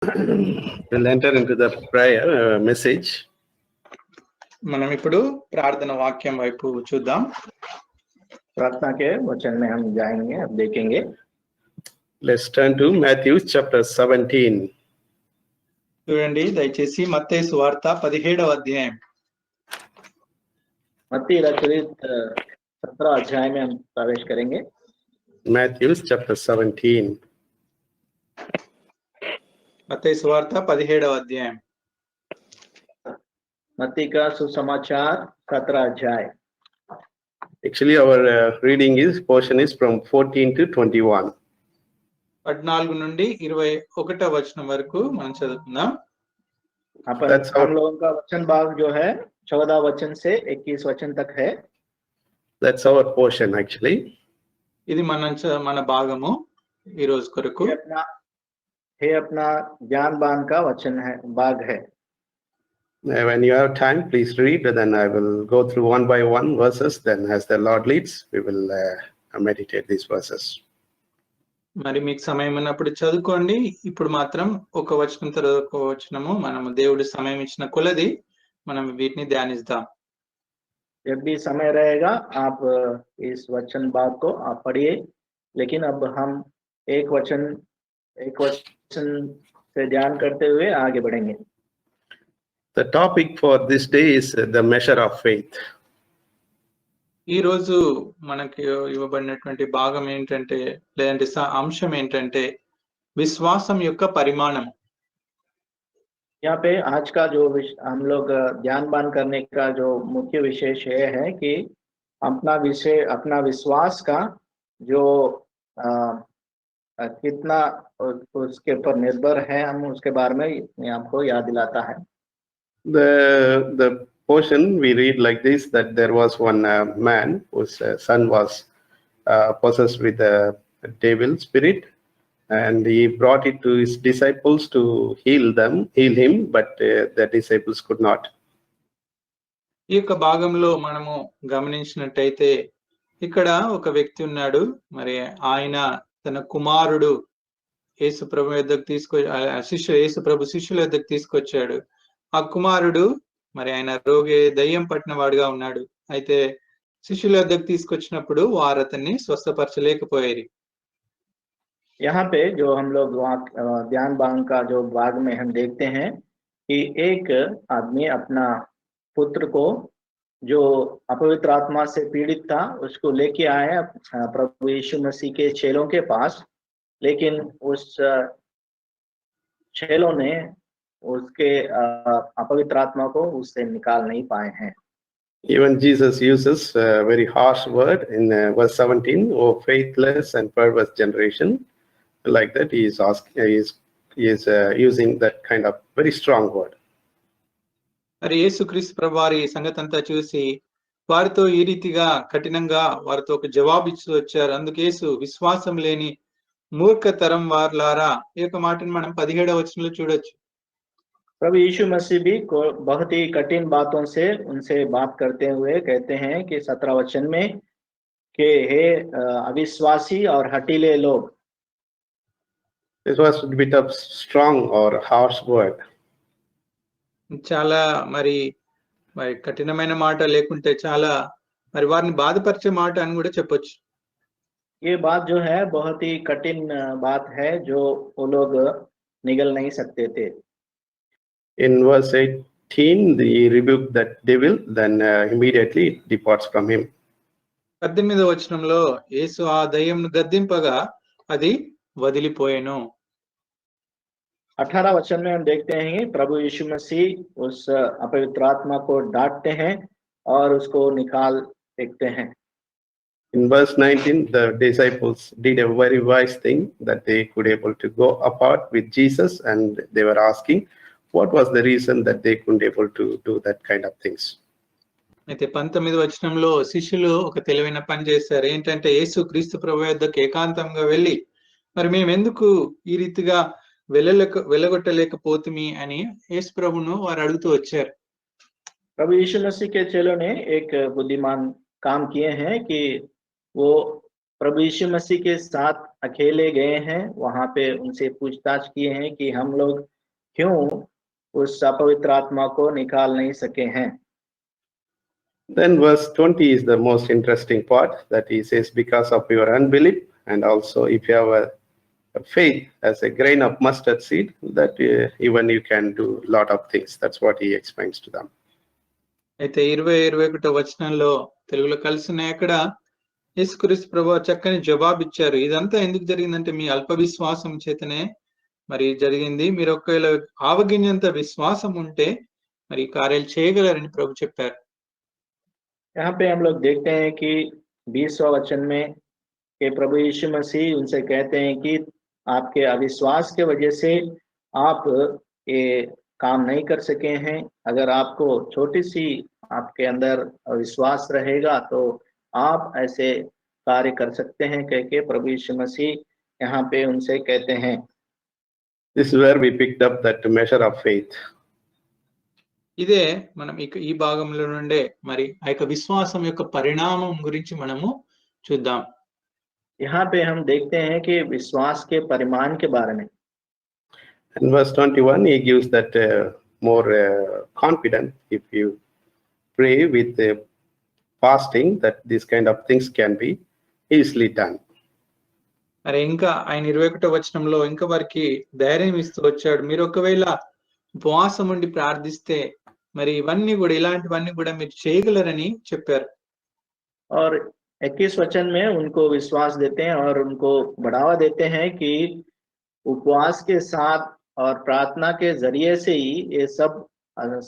We'll enter into the prayer message. మనం ఇప్పుడు ప్రార్థన వాక్యం వైపు చూద్దాం. प्रार्थना के वचन में हम जाएंगे, अब देखेंगे. Let's turn to Matthew chapter 17. చూడండి దయచేసి మత్తయి సువార్త 17వ అధ్యాయం. मत्ती रचित 17 अध्याय में हम प्रवेश करेंगे. Matthew chapter 17. మత్తయి సువార్త 17వ అధ్యాయం. मत्ती का सुसमाचार 17 अध्याय. Actually, our reading portion is from 14 to 21. 14 నుండి 21వ వచనం వరకు మనం చదువుకుందాం. हम लोगों का वचन भाग जो है 14 वचन से 21 वचन तक है. That's our portion actually. ఇది మన భాగము ఈ రోజు కొరకు. ये अपना ज्ञानवान का वचन है, भाग है. When you have time, please read. Then I will go through one by one verses. Then, as the Lord leads, we will meditate these verses. మరి మీకు సమయం ఉన్నప్పుడు చదువుకోండి. ఇప్పుడు మాత్రం ఒక వచనం తర్వాత ఒక వచనము మనము దేవుడు సమయం ఇచ్చిన కొలది మనం వీటిని ధ్యానిద్దాం. जब भी समय रहेगा आप इस वचन भाग को आप पढ़िए. लेकिन अब हम एक वचन से ध्यान करते हुए आगे बढ़ेंगे. The topic for this day is the measure of faith. ఈ రోజు మనకి ఇవ్వబడినటువంటి భాగం ఏంటంటే లేదంటే అంశం ఏంటంటే విశ్వాసం యొక్క పరిమాణం. यहाँ पे आज का जो हम लोग ध्यानवान करने का जो मुख्य विशेष ये है कि अपना विश्वास का जो कितना उसके ऊपर निर्भर है, हम उसके बारे में आपको याद दिलाता है. The portion we read like this, that there was one man whose son was possessed with a devil spirit, and he brought it to his disciples to heal him, but the disciples could not. ఈ యొక్క భాగంలో మనము గమనించినట్టయితే ఇక్కడ ఒక వ్యక్తి ఉన్నాడు. మరి ఆయన తన కుమారుడు యేసు ప్రభు యొద్దకు యేసు ప్రభు శిష్యుల యొద్దకు తీసుకొచ్చాడు. ఆ కుమారుడు మరి ఆయన దయ్యం పట్టిన వాడుగా ఉన్నాడు. అయితే శిష్యుల యొద్దకు తీసుకొచ్చినప్పుడు వారు అతన్ని స్వస్థపరచలేకపోయారు. यहाँ पे जो हम लोग ध्यान भाग का जो भाग में हम देखते हैं कि एक आदमी अपना पुत्र को जो अपवित्र आत्मा से पीड़ित था उसको लेके आए प्रभु यीशु मसीह के चेलों के पास. लेकिन उस चेलों ने उसके अपवित्र आत्मा को उससे निकाल नहीं पाए हैं. Even Jesus uses a very harsh word in verse 17, "O faithless and perverse generation." Like that, he is using that kind of very strong word. మరి యేసుక్రీస్తు ప్రభువారి సంగతి అంతా చూసి వారితో ఈ రీతిగా కఠినంగా వారితో ఒక జవాబు ఇచ్చి వచ్చారు. అందుకు యేసు విశ్వాసం లేని మూర్ఖతరం వారులారా ఈ యొక్క మాటను మనం 17వ వచనంలో చూడొచ్చు. प्रभु यीशु मसीह भी बहुत ही कठिन बातों से उनसे बात करते हुए कहते हैं कि 17 वचन में कि हे अविश्वासी और हठीले लोग. This was a bit of strong or harsh word. చాలా మరి కఠినమైన మాట లేకుంటే చాలా మరి వారిని బాధపరిచే మాట అని కూడా చెప్పొచ్చు. ये बात जो है बहुत ही कठिन बात है जो वो लोग निगल नहीं सकते थे. In verse 18, he rebuked that devil, then immediately it departs from him. 18వ వచనంలో యేసు ఆ దయ్యంను గద్దింపగా అది వదిలిపోయెను. 18 वचन में हम देखते हैं प्रभु यीशु मसीह उस अपवित्र आत्मा को डांटते हैं और उसको निकाल फेंकते हैं. In verse 19, the disciples did a very wise thing, that they could able to go apart with Jesus, and they were asking what was the reason that they couldn't able to do that kind of things. అయితే 19వ వచనంలో శిష్యులు ఒక తెలివైన పని చేశారు. ఏంటంటే యేసు క్రీస్తు ప్రభు యొద్దకు ఏకాంతంగా వెళ్ళి మరి మేము ఎందుకు ఈ రీతిగా వెళ్ళగొట్టలేకపోతుమి అని యేసు ప్రభును వారు అడుగుతూ వచ్చారు. प्रभु यीशु मसीह के चेलों ने एक बुद्धिमान काम किए हैं कि वो प्रभु यीशु मसीह के साथ अकेले गए हैं, वहां पे उनसे पूछताछ किए हैं कि हम लोग क्यों उस अपवित्र आत्मा को निकाल नहीं सके हैं। Then verse 20 is the most interesting part, that he says, because of your unbelief, and also if you have a faith as a grain of mustard seed, that even you can do a lot of things. That's what he explains to them. అయితే 20-21 వచనంలో తెలుగులో కలిసిన అక్కడ యేసుక్రీస్తు ప్రభువు చక్కని జవాబు ఇచ్చారు. ఇదంతా ఎందుకు జరిగిందంటే మీ అల్ప విశ్వాసం చేతనే మరి జరిగింది. మీరు ఒకవేళ ఆవగింజంత విశ్వాసం ఉంటే మరి కార్యాలు చేయగలరని ప్రభు చెప్పారు. यहाँ पे हम लोग देखते हैं कि 20वां वचन में कि प्रभु यीशु मसीह उनसे कहते हैं कि आपके अविश्वास के वजह से आप ये काम नहीं कर सके हैं। अगर आपको छोटी सी आपके अंदर विश्वास रहेगा तो आप ऐसे कार्य कर सकते हैं, कह के प्रभु यीशु मसीह यहाँ पे उनसे कहते हैं। This is where we picked up that measure of faith. ఇదే మనం ఈ భాగంలో నుండే మరి ఆ యొక్క విశ్వాసం యొక్క పరిణామం గురించి మనము చూద్దాం. यहाँ पे हम देखते हैं कि विश्वास के परिमाण के बारे में। In verse 21, he gives that more confidence. If you pray with fasting, that these kind of things can be easily done. మరి ఇంకా ఆయన 21వ వచనంలో ఇంకా వారికి ధైర్యం ఇస్తూ వచ్చాడు. మీరు ఒకవేళ ఉపవాసం ఉండి ప్రార్థిస్తే మరి ఇలాంటివన్నీ కూడా మీరు చేయగలరని చెప్పారు. और 21 वचन में उनको विश्वास देते हैं और उनको बढ़ावा देते हैं कि उपवास के साथ और प्रार्थना के जरिए से ही ये सब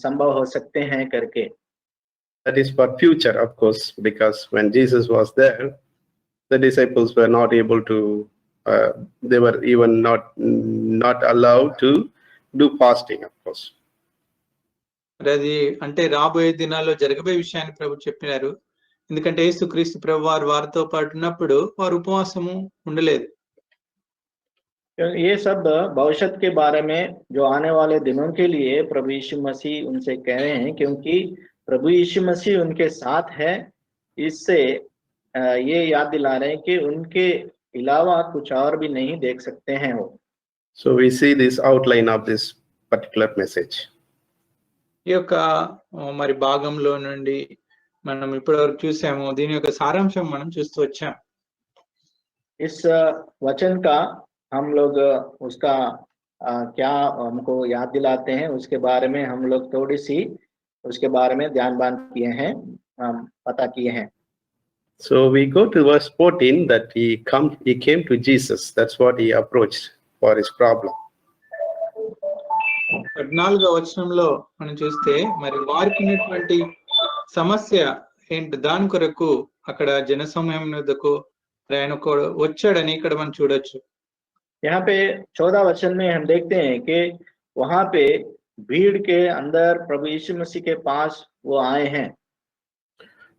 संभव हो सकते हैं करके। That is for future, of course, because when Jesus was there, the disciples were not able to, they were even not allowed to do fasting, of course. అది అంటే రాబోయే దినాల్లో జరగబోయే విషయాన్ని ప్రభు చెప్పినారు. ఎందుకంటే యేసుక్రీస్తు ప్రభు వారితో పాటు ఉన్నప్పుడు వారు ఉపవాసము ఉండలేదు. ये सब भविष्य के बारे में जो आने वाले दिनों के लिए प्रभु यीशु मसीह उनसे कह रहे हैं, क्योंकि प्रभु यीशु मसीह उनके साथ है। इससे ये याद दिला रहे हैं कि उनके अलावा कुछ और भी नहीं देख सकते हैं वो। So we see this outline of this particular message. ఈ యొక్క మరి భాగంలో నుండి మనం ఇప్పటివరకు చూసాము. దీని యొక్క సారాంశం మనం చూస్తూ వచ్చాం. इस वचन का हम लोग उसका क्या हमको याद दिलाते हैं, उसके बारे में हम लोग थोड़ी सी उसके बारे में ध्यान किए हैं, पता किए हैं। So we go to verse 14, that he came to Jesus. That's what he approached for his problem. 14వ వచనంలో మనం చూస్తే మరి వారికి ఉన్నటువంటి సమస్య ఏంటి, దాని కొరకు అక్కడ జనసమూహం వద్దకు ఆయన వచ్చాడని ఇక్కడ మనం చూడొచ్చు. यहाँ पे 14 वचन में हम देखते हैं कि वहां पे भीड़ के अंदर प्रभु यीशु मसीह के पास वो आए हैं।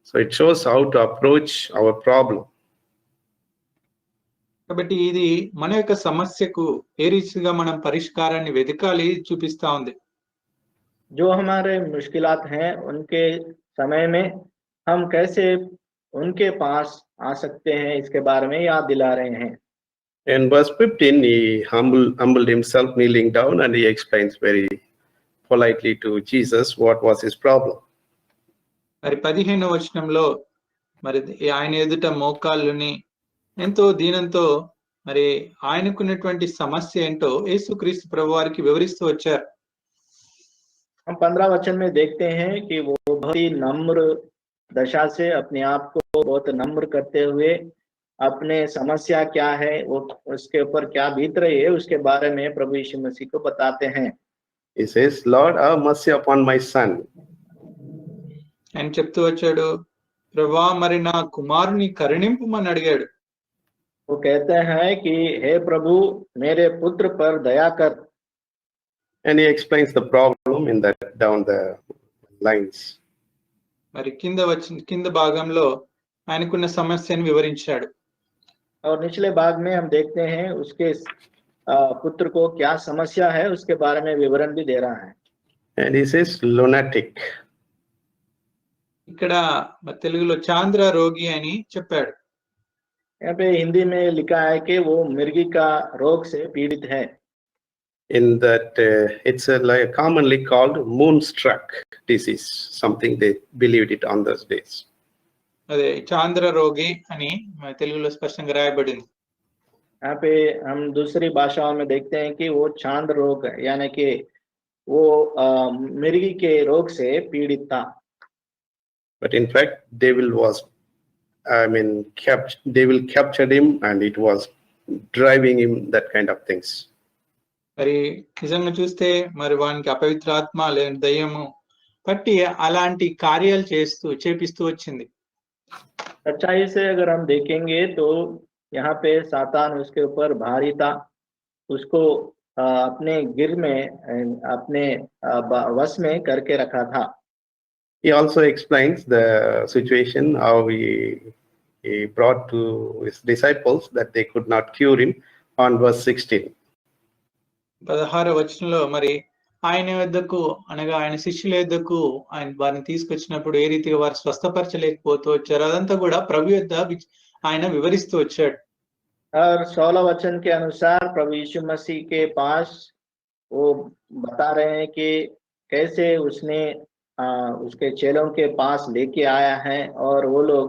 So it shows how to approach our problem. కాబట్టి ఇది మన యొక్క సమస్యకు ఏ రీతిగా మనం పరిష్కారాన్ని వెతకాలి చూపిస్తా ఉంది. जो हमारे मुश्किलात हैं उनके समय में हम कैसे उनके पास आ सकते हैं, इसके बारे में याद दिला रहे हैं। In verse 15, he humbled himself, kneeling down, and he explains very politely to Jesus what was his problem. మరి 15వ వచనంలో మరి ఆయన ఎదుట మోకాళ్ళుని ఎంతో దీనంతో మరి ఆయనకున్నటువంటి సమస్య ఏంటో యేసుక్రీస్తు ప్రభువారికి వివరిస్తూ వచ్చారు. हम 15 वचन में देखते हैं कि वो बहुत ही नम्र दशा से अपने आप को बहुत नम्र करते हुए अपने समस्या क्या है, वो उसके ऊपर क्या बीत रही है, उसके बारे में प्रभु यीशु मसीह को बताते हैं। He says, Lord, have mercy upon my son. ఆయన చెప్తూ వచ్చాడు, ప్రభువా మరి నా కుమారుని కరుణింపుమని అడిగాడు. वो कहते हैं कि हे प्रभु मेरे पुत्र पर दया कर। And he explains the problem in that down the lines. మరి కింద భాగంలో ఆయనకున్న సమస్యను వివరించాడు. और निचले भाग में हम देखते हैं उसके पुत्र को क्या समस्या है, उसके बारे में विवरण भी दे रहा है। And he says lunatic. ఇక్కడ తెలుగులో చాంద్ర రోగి అని చెప్పాడు. यहाँ पे हिंदी में लिखा है कि वो मिर्गी का रोग से पीड़ित है। In that, it's like commonly called moonstruck disease, something they believed it on those days. అదే చాంద్ర రోగి అని మన తెలుగులో స్పష్టంగా రాయబడింది. यहाँ पे हम दूसरी भाषाओं में देखते हैं कि वो चांद रोग है, यानी कि वो मिर्गी के रोग से पीड़ित था। But in fact, devil captured him, and it was driving him that kind of things. మరి నిజంగా చూస్తే మరి వానికి అపవిత్రాత్మ లేని దయ్యము పట్టి అలాంటి కార్యాలు చేపిస్తూ వచ్చింది. सच्चाई से अगर हम देखेंगे तो यहाँ पे सातान उसके ऊपर भारी था, उसको अपने गिर में अपने वश में करके रखा था। He also explains the situation how he brought to his disciples that they could not cure him on verse 16. 16వ వచనంలో మరి ఆయన వద్దకు అనగా ఆయన శిష్యుల వద్దకు ఆయన వారిని తీసుకొచ్చినప్పుడు ఏ రీతిగా వారు స్వస్థపరచలేకపోతూ వచ్చారు అదంతా కూడా ప్రభు యొద్ద ఆయన వివరిస్తూ వచ్చాడు. और 16 वचन के अनुसार प्रभु यीशु मसीह के पास वो बता रहे हैं कि कैसे उसने उसके चेलों के पास लेके आया है और वो लोग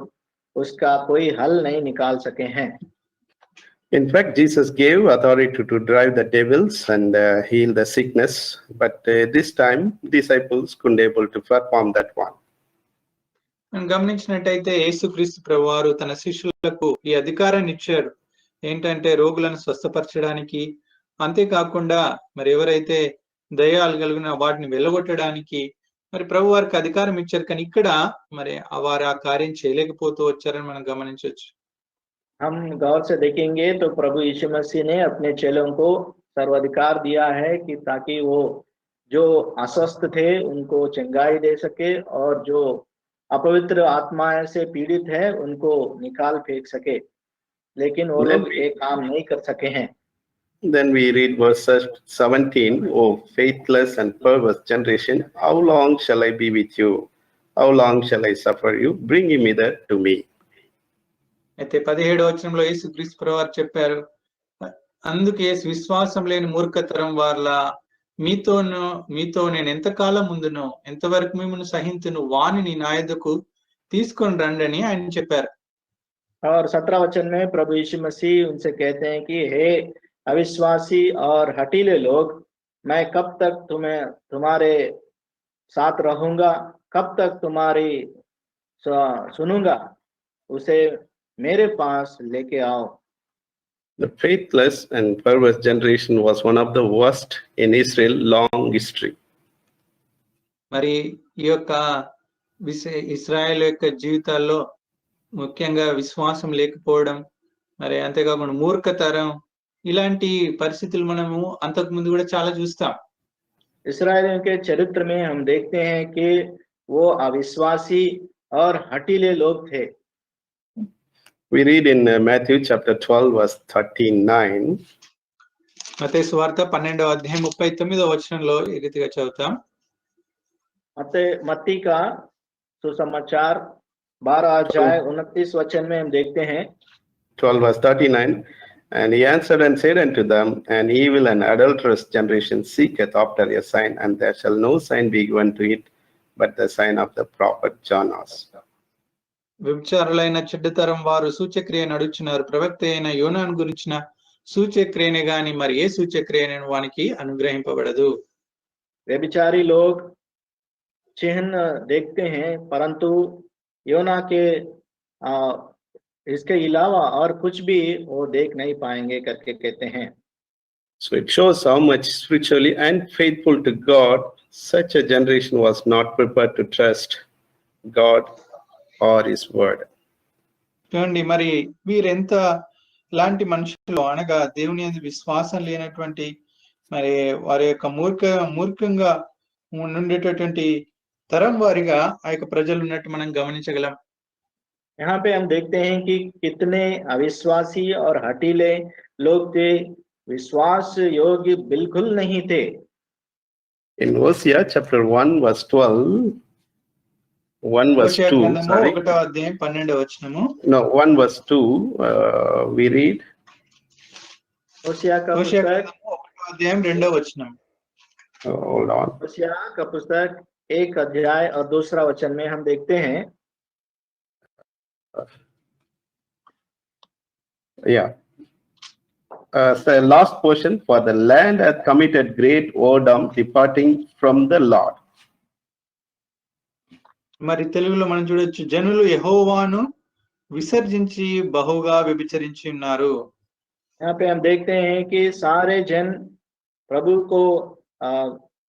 उसका कोई हल नहीं निकाल सके हैं। In fact, Jesus gave authority to drive the devils and heal the sickness, but this time disciples couldn't able to perform that one. మనం గమనించినట్టయితే యేసుక్రీస్తు ప్రభువారు తన శిష్యులకు ఈ అధికారాన్ని ఇచ్చారు. ఏంటంటే రోగులను స్వస్థపరచడానికి, అంతేకాకుండా మరి ఎవరైతే దయ్యాలు కలిగిన వాటిని వెళ్ళగొట్టడానికి మరి ప్రభు వారికి అధికారం ఇచ్చారు. కానీ ఇక్కడ మరి వారు ఆ కార్యం చేయలేకపోతూ వచ్చారని మనం గమనించవచ్చు. हम गौर से देखेंगे तो प्रभु यीशु मसीह ने अपने चेलों को सर्वाधिकार दिया है कि ताकि वो जो अस्वस्थ थे उनको चंगाई दे सके और जो अपवित्र आत्माएं से पीड़ित है उनको निकाल फेंक सके, लेकिन वो लोग ये काम नहीं कर सके हैं। Then we read verse 17, "Oh faithless and perverse generation, how long shall I be with you? How long shall I suffer you? Bring him hither to me." అయితే 17వ వచనంలో యేసుక్రీస్తు ప్రభువారు చెప్పారు, అందుకే విశ్వాసం లేని మూర్ఖతరం వాళ్ళ మీతో నేను ఎంతకాలం ముందునో ఎంతవరకు మిమ్మల్ని సహింతును వానిని నా యొద్దకు తీసుకొని రండి అని ఆయన చెప్పారు. और 17 वचन में प्रभु यीशु मसीह उनसे कहते हैं कि हे अविश्वासी और हठीले लोग, मैं कब तक तुम्हारे साथ रहूंगा, कब तक तुम्हारी सुनूंगा, उसे मेरे पास लेके आओ। The faithless and perverse generation was one of the worst in Israel long history. మరి ఈ యొక్క ఇశ్రాయేలు యొక్క జీవితాల్లో ముఖ్యంగా విశ్వాసం లేకపోవడం, మరి అంతేకాకుండా మూర్ఖతరం, ఇలాంటి పరిస్థితులు మనము అంతకు ముందు కూడా చాలా చూస్తాం. इस्राएलियों के चरित्र में हम देखते हैं कि वो अविश्वासी और हठीले लोग थे। We read in Matthew chapter 12 verse 39. మత్తయి సువార్త 12వ అధ్యాయం 39వ వచనంలో ఈ రీతిగా చదువుతాం. मत्ती का सुसमाचार 12 अध्याय 29 वचन में हम देखते हैं 12 verse 39. And he answered and said unto them, An evil and adulterous generation seeketh after a sign, and there shall no sign be given to it, but the sign of the prophet Jonas. వ్యభిచారులైన చెడ్డతరం వారు సూచక్రియ నడుచున్నారు, ప్రవక్త అయిన యోనాను గురించిన సూచక్రియనే గాని మరి ఏ సూచక్రియను వానికి అనుగ్రహింపబడదు. व्यभिचारी लोग चिन्ह देखते हैं, परंतु योना के इसके अलावा और कुछ भी वो देख नहीं पाएंगे करके कहते हैं। So it shows how much spiritually and faithful to God such a generation was not prepared to trust God or his word. చూడండి, మరి వీరెంత లాంటి మనుషులు అనగా దేవుని యందు విశ్వాసం లేనటువంటి మరి వారి యొక్క మూర్ఖంగా ఉండేటటువంటి తరం వారిగా ఆ యొక్క ప్రజలు ఉన్నట్టు మనం గమనించగలం. यहाँ पे हम देखते हैं कि कितने अविश्वासी और हठीले लोग थे, विश्वास योग्य बिल्कुल नहीं थे। In Hosea chapter 1 verse 12, 1 verse హోషేయ 2, గ్రంథము sorry. 1వ అధ్యాయం 12వ వచనము. No, 1 verse 2, we read. होशिया का హోషేయ पुस्तक గ్రంథము 1వ అధ్యాయం 2వ వచనం. Hold on. होशिया का पुस्तक 1 अध्याय और 2रा वचन में हम देखते हैं. Yeah. So last portion, for the land hath committed great whoredom, departing from the Lord. మరి తెలుగులో మనం చూడొచ్చు, జనులు యెహోవాను విసర్జించి బహుగా వ్యభిచరించి ఉన్నారు. यहाँ पे हम देखते हैं कि सारे जन प्रभु को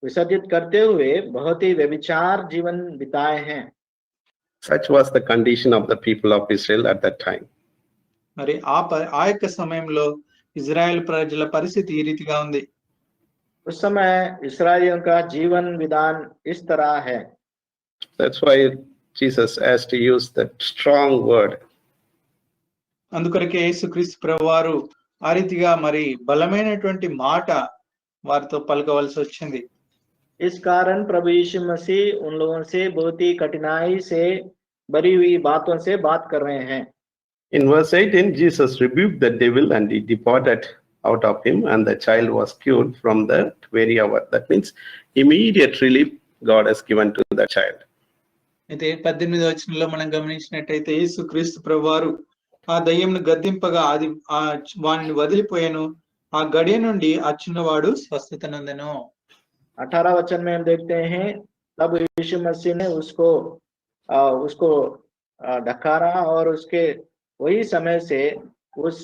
विसर्जित करते हुए बहुत ही व्यभिचार जीवन बिताए हैं. Such was the condition of the people of Israel at that time. మరి ఆ యొక్క సమయంలో ఇజ్రాయెల్ ప్రజల పరిస్థితి ఈ రీతిగా ఉంది. उस समय इस्राएलियों का जीवन विधान इस तरह है. That's why Jesus has to use that strong word. అందుకొరకే యేసుక్రీస్తు ప్రభువారు ఆ రీతిగా మరి బలమైనటువంటి మాట వారితో పలకవలసి వచ్చింది. इस कारण प्रभु यीशु मसीह उन लोगों से बहुत ही कठिनाई से भरी हुई बातों से बात कर रहे हैं. In verse 18, Jesus rebuked the devil and he departed out of him, and the child was cured from that very hour. That means immediate relief God has given to the child. అయితే 18వ వచనంలో మనం గమనించినట్టయితే యేసుక్రీస్తు ప్రభువారు ఆ దయ్యంను గద్దింపగా అది వాణ్ణి వదిలిపోయాను. ఆ గడియ నుండి ఆ చిన్నవాడు స్వస్థత నొందెను. 18 वचन में हम देखते हैं, तब यीशु मसीह ने उसको ढकारा और उसके वही समय से उस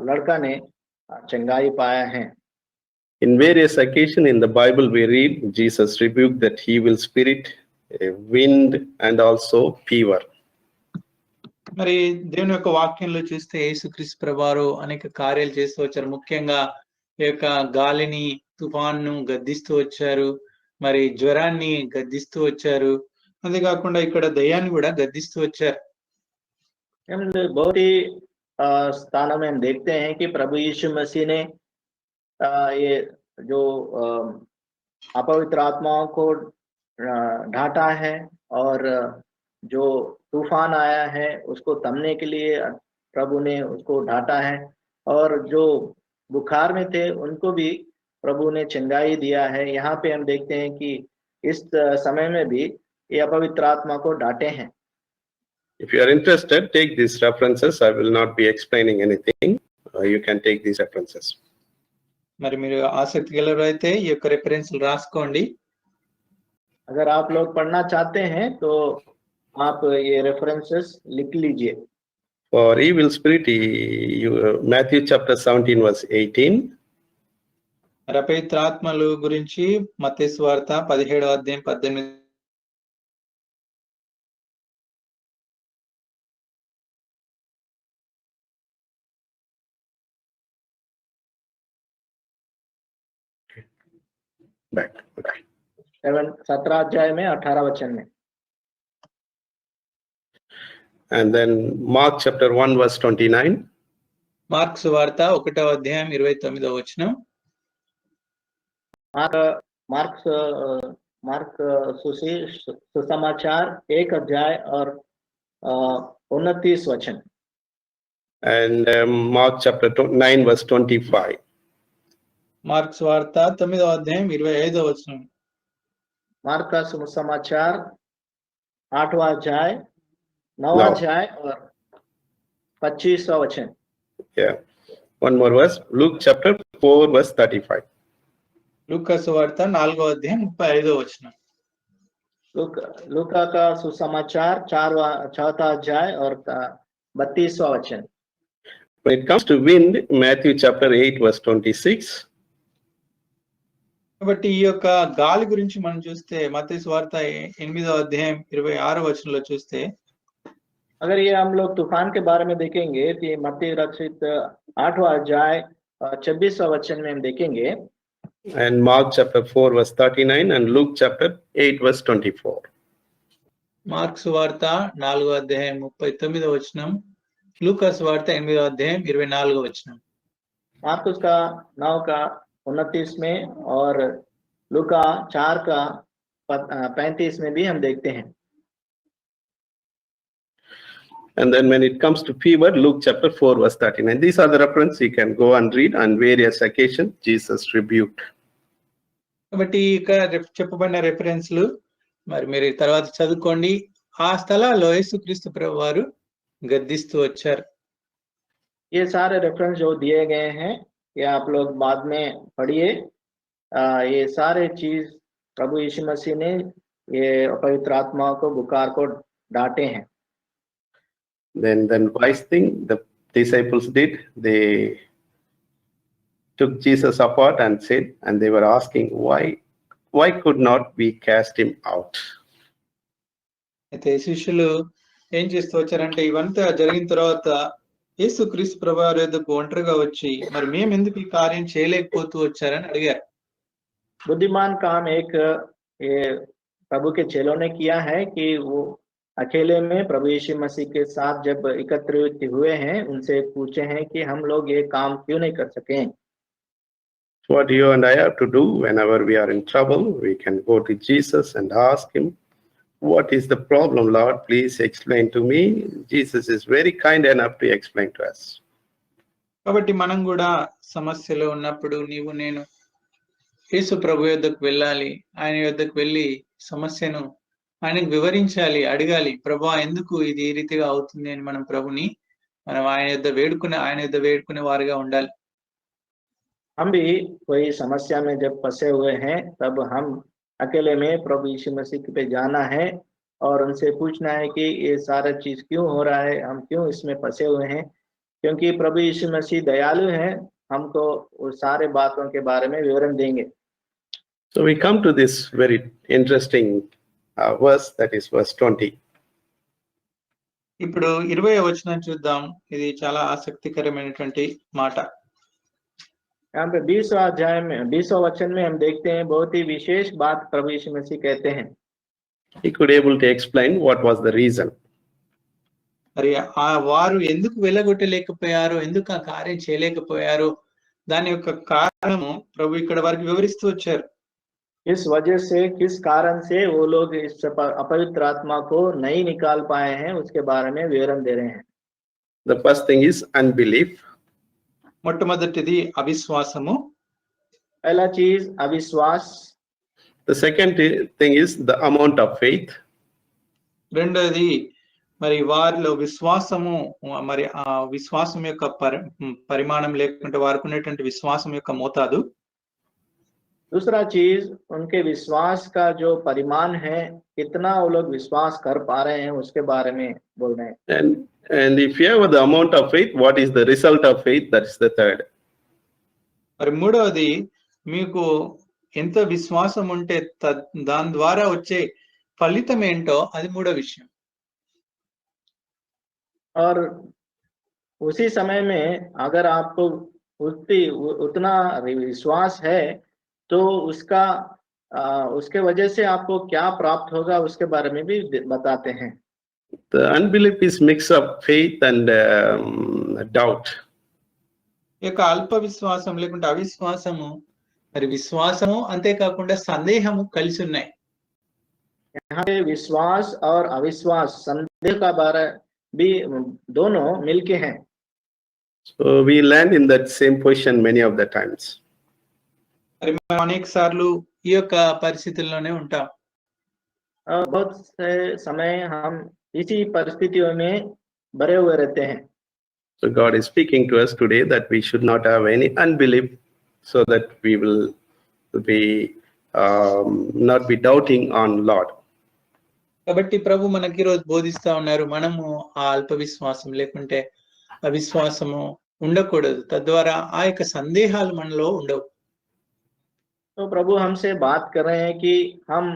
लड़का ने चंगाई पाया है. In various occasions in the Bible, we read Jesus rebuked that evil spirit, wind, and also fever. మరి దేవుని యొక్క వాక్యంలో చూస్తే యేసుక్రీస్తు ప్రభువారు అనేక కార్యాలు చేస్తూ వచ్చారు. ముఖ్యంగా ఈ యొక్క గాలిని, తుఫాన్ను గద్దిస్తూ వచ్చారు. మరి జ్వరాన్ని గద్దిస్తూ వచ్చారు. అంతేకాకుండా ఇక్కడ దయ్యాన్ని కూడా గద్దిస్తూ వచ్చారు. हम बहुत ही स्थानों में हम देखते हैं कि प्रभु यीशु मसीह ने ये जो अपवित्र आत्माओं को ढांटा है और जो तूफान आया है उसको थमने के लिए प्रभु ने उसको ढांटा है, और जो बुखार में थे उनको भी प्रभु ने चंगाई दिया है. यहाँ पे हम देखते हैं कि इस समय में भी ये अपवित्र आत्मा को डांटे हैं. If you are interested, take these references. I will not be explaining anything. You can take these references. మరి మీరు ఆసక్తి గలరైతే ఈ యొక్క రెఫరెన్స్లు రాసుకోండి. अगर आप लोग पढ़ना चाहते हैं तो आप ये रेफरेंसेस लिख लीजिए. For evil spirit, Matthew chapter 17 verse 18. మరి అపవిత్ర ఆత్మలు గురించి మత్తయి సువార్త 17వ అధ్యాయం 18. Back. Okay. 17 अध्याय में 18 वचन में. And then Mark chapter 1 verse 29. Mark సువార్త 1వ అధ్యాయం 29వ వచనం. मार्क सुसमाचार 1 अध्याय और 29 वचन. And Mark chapter 9 verse 25. Mark సువార్త 9వ అధ్యాయం 25వ వచనం. मार्क का सुसमाचार 8वां अध्याय 9वां अध्याय और 25वां वचन. Yeah. One more verse. Luke chapter 4 verse 35. లూకా సువార్త 4వ అధ్యాయం 35వ వచనం. लूका का सुसमाचार 4वां अध्याय और 32वां वचन. When it comes to wind, Matthew chapter 8 verse 26. కాబట్టి ఈ యొక్క గాలి గురించి మనం చూస్తే మత్తయి సువార్త 8వ అధ్యాయం 26వ వచనంలో చూస్తే, अगर ये हम लोग तूफान के बारे में देखेंगे तो मत्ती रचित 8वां अध्याय 26वां वचन में हम देखेंगे. And Mark chapter 4 verse 39 and Luke chapter 8 verse 24. Mark సువార్త 4వ అధ్యాయం 39వ వచనం, లూకా సువార్త 8వ అధ్యాయం 24వ వచనం. मार्कुस का 9 का 29 में और लूका 4 का 35 में भी हम देखते हैं. And then when it comes to fever, Luke chapter 4, verse 39. These are the references you can go and read on various occasions. Jesus rebuked. కాబట్టి ఇక చెప్పబడిన రెఫరెన్స్లు మరి మీరు తర్వాత చదువుకోండి. ఆ స్థలాల్లో యేసుక్రీస్తు ప్రభు వారు గద్దిస్తూ వచ్చారు. ये सारे रेफरेंस जो दिए गए हैं ये आप लोग बाद में पढ़िए। ये सारे चीज प्रभु यीशु मसीह ने ये पवित्र आत्मा को बुखार को डांटे हैं। Then wise thing the disciples did, they took Jesus apart and said, and they were asking, why could not we cast him out? అయితే శిష్యులు ఏం చేస్తూ వచ్చారంటే ఇవంతా జరిగిన తర్వాత యేసుక్రీస్తు ప్రభు వారి యొద్దకు ఒంటరిగా వచ్చి మరి మేము ఎందుకు ఈ కార్యం చేయలేకపోతూ వచ్చారని అడిగారు. बुद्धिमान काम एक ये प्रभु के चेलों ने किया है कि वो अकेले में प्रभु यीशु मसीह के साथ जब एकत्रित हुए हैं उनसे पूछे हैं कि हम लोग ये काम क्यों नहीं कर सके। What you and I have to do whenever we are in trouble, we can go to Jesus and ask him, what is the problem, Lord? Please explain to me. Jesus is very kind enough to explain to us. కాబట్టి మనం కూడా సమస్యలో ఉన్నప్పుడు నీవు నేను యేసు ప్రభు యొద్దకు వెళ్ళాలి. ఆయన యొద్దకు వెళ్ళి సమస్యను ఆయనకు వివరించాలి, అడగాలి. ప్రభువా ఎందుకు ఇది ఈ రీతిగా అవుతుంది అని మనం ప్రభుని ఆయన యొద్ద వేడుకునే వారిగా ఉండాలి. हम भी कोई समस्या में जब फंसे हुए हैं तब हम अकेले में प्रभु यीशु मसीह पे जाना है और उनसे पूछना है कि ये सारा चीज क्यों हो रहा है, हम क्यों इसमें फंसे हुए हैं, क्योंकि प्रभु यीशु मसीह दयालु हैं, हमको उस सारे बातों के बारे में विवरण देंगे। So we come to this very interesting verse, that is verse 20. ఇప్పుడు 20వ వచనం చూద్దాం. ఇది చాలా ఆసక్తికరమైనటువంటి మాట. यहाँ पे 20वां अध्याय में 20वां वचन में हम देखते हैं बहुत ही विशेष बात प्रभु यीशु मसीह कहते हैं। He could able to explain what was the reason. మరి ఆ వారు ఎందుకు వెళ్ళగొట్టలేకపోయారో, ఎందుకు ఆ కార్యం చేయలేకపోయారో దాని యొక్క కారణము ప్రభు ఇక్కడ వారికి వివరిస్తూ వచ్చారు. इस वजह से किस कारण से वो लोग इस अपवित्र आत्मा को नहीं निकाल पाए हैं उसके बारे में विवरण दे रहे हैं। The first thing is unbelief. మొట్టమొదటిది అవిశ్వాసము. पहला चीज अविश्वास। The second thing is the amount of faith. రెండోది మరి వారిలో విశ్వాసము, మరి ఆ విశ్వాసం యొక్క పరిమాణం లేకుంటే వారికి ఉన్నటువంటి విశ్వాసం యొక్క మోతాదు. दूसरा चीज उनके विश्वास का जो परिमाण है, कितना वो लोग विश्वास कर पा रहे हैं उसके बारे में बोल रहे हैं। And if you have the amount of faith, what is the result of faith? That is the third. మరి మూడవది మీకు ఎంత విశ్వాసం ఉంటే దాని ద్వారా వచ్చే ఫలితం ఏంటో అది మూడో విషయం. और उसी समय में अगर आपको उतना विश्वास है तो उसके वजह से आपको क्या प्राप्त होगा उसके बारे में भी बताते हैं। The unbelief is mix of faith and doubt. ఇక అల్ప విశ్వాసం లేకుంటే అవిశ్వాసము, మరి విశ్వాసము అంతేకాకుండా సందేహము కలిసి ఉన్నాయి. यहाँ पे विश्वास और अविश्वास, संदेह का बारे भी दोनों मिलके हैं। So we land in that same position many of the times. మరి మనం అనేక సార్లు ఈ యొక్క పరిస్థితుల్లోనే ఉంటాం. बहुत से समय हम इसी परिस्थितियों में भरे हुए रहते हैं। So God is speaking to us today that we should not have any unbelief, so that we will be not be doubting on Lord. కాబట్టి ప్రభు మనకి ఈరోజు బోధిస్తా ఉన్నారు, మనము ఆ అల్ప విశ్వాసం లేకుంటే అవిశ్వాసము ఉండకూడదు, తద్వారా ఆ యొక్క సందేహాలు మనలో ఉండవు. तो प्रभु हमसे बात कर रहे हैं कि हम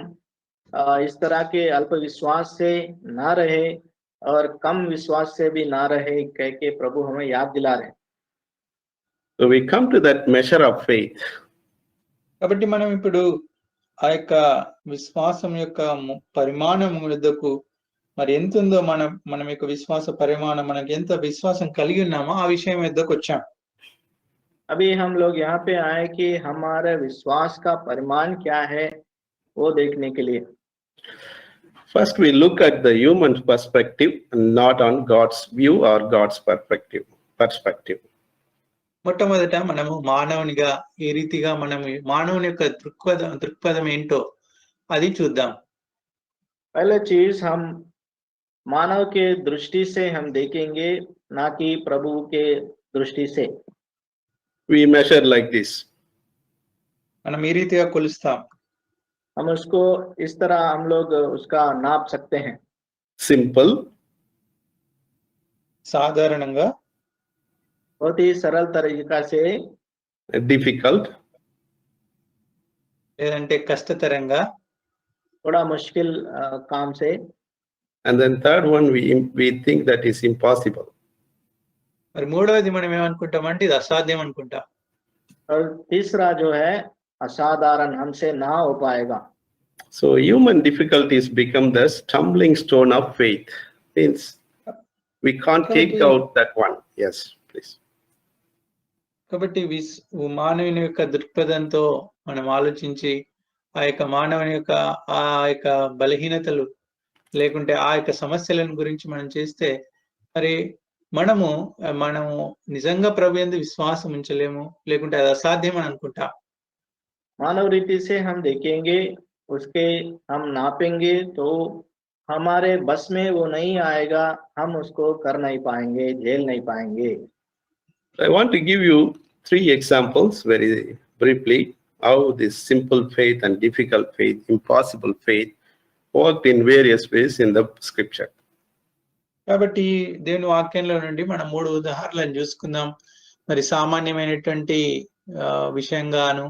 इस तरह के अल्प विश्वास से ना रहे और कम विश्वास से भी ना रहे, कह के प्रभु हमें याद दिला रहे हैं। So we come to that measure of faith. కాబట్టి మనం ఇప్పుడు ఆ యొక్క విశ్వాసం యొక్క పరిమాణం వద్దకు మరి ఎంత ఉందో మనం యొక్క విశ్వాస పరిమాణం, మనకి ఎంత విశ్వాసం కలిగి ఉన్నామో ఆ విషయం వద్దకు వచ్చాం. अभी हम लोग यहाँ पे आए कि हमारे विश्वास का परिमाण क्या है वो देखने के लिए। First, we look at the human perspective, not on God's view or God's perspective. మొట్టమొదట మనము మానవునిగా ఏ రీతిగా మనము మానవుని యొక్క దృక్పథం ఏంటో అది చూద్దాం. पहले चीज हम मानव के दृष्टि से हम देखेंगे, ना कि प्रभु के दृष्टि से. We measure like this. మనం ఈ రీతిగా కొలుస్తాం. हम उसको इस तरह हम लोग उसका नाप सकते हैं. Simple, సాధారణంగా, बहुत ही सरल तरीका से, difficult, లేదంటే కష్టతరంగా, थोड़ा मुश्किल काम से, and then third one we think that is impossible. మరి మూడవది మనం ఏమనుకుంటామంటే ఇది అసాధ్యం అనుకుంటాం. और तीसरा जो है असाधारण, हमसे ना हो पाएगा. So human difficulties become the stumbling stone of faith. Means we can't take out that one. Yes, please. కాబట్టి మానవుని యొక్క దృక్పథంతో మనం ఆలోచించి ఆ యొక్క మానవుని యొక్క ఆ యొక్క బలహీనతలు లేకుంటే ఆ యొక్క సమస్యలను గురించి మనం చేస్తే మరి మనము నిజంగా ప్రభు యందు విశ్వాసం ఉంచలేము, లేకుంటే అది అసాధ్యం అని అనుకుంటాం. मानव रीति से हम देखेंगे, उसके हम नापेंगे तो हमारे बस में वो नहीं आएगा, हम उसको कर नहीं पाएंगे, झेल नहीं पाएंगे. I want to give you 3 examples very briefly how this simple faith and difficult faith, impossible faith worked in various ways in the scripture. కాబట్టి దేవుని వాక్యంలో నుండి మనం 3 ఉదాహరణలను చూసుకుందాం. మరి సామాన్యమైనటువంటి విషయంగాను,